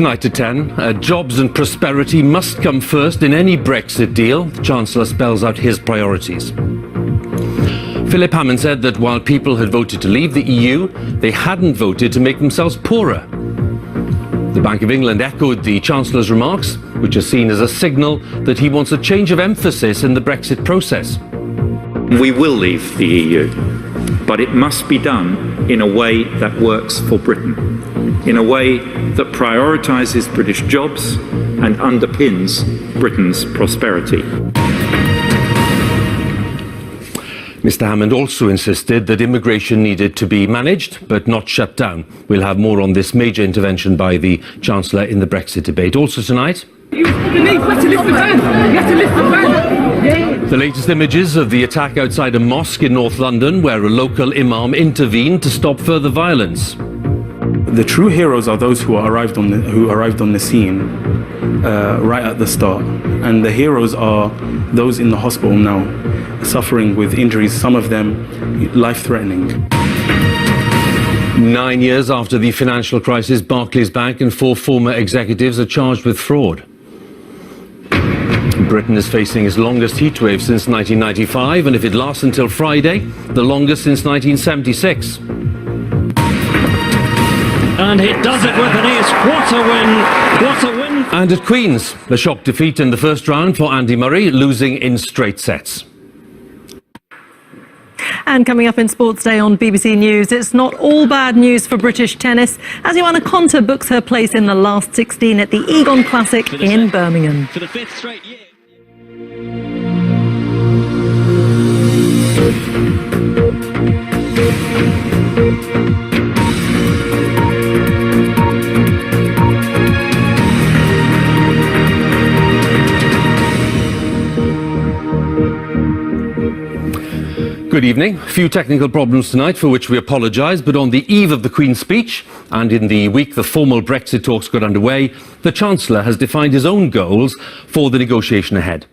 Tonight at 10, jobs and prosperity must come first in any Brexit deal. The Chancellor spells out his priorities. Philip Hammond said that while people had voted to leave the EU, they hadn't voted to make themselves poorer. The Bank of England echoed the Chancellor's remarks, which are seen as a signal that he wants a change of emphasis in the Brexit process. We will leave the EU, but it must be done in a way that works for Britain, in a way that prioritises British jobs and underpins Britain's prosperity. Mr Hammond also insisted that immigration needed to be managed, but not shut down. We'll have more on this major intervention by the Chancellor in the Brexit debate. Also tonight, the latest images of the attack outside a mosque in North London, where a local imam intervened to stop further violence. The true heroes are those who arrived on the scene right at the start, and the heroes are those in the hospital now, suffering with injuries, some of them life-threatening. 9 years after the financial crisis, Barclays Bank and 4 former executives are charged with fraud. Britain is facing its longest heatwave since 1995, and if it lasts until Friday, the longest since 1976. And he does it with an ace. What a win! What a win! And at Queen's, a shock defeat in the first round for Andy Murray, losing in straight sets. And coming up in Sports Day on BBC News, it's not all bad news for British tennis as Joanna Konta books her place in the last 16 at the Egon Classic in Birmingham. For the 5th straight year. Good evening. A few technical problems tonight for which we apologise, but on the eve of the Queen's speech and in the week the formal Brexit talks got underway, the Chancellor has defined his own goals for the negotiation ahead.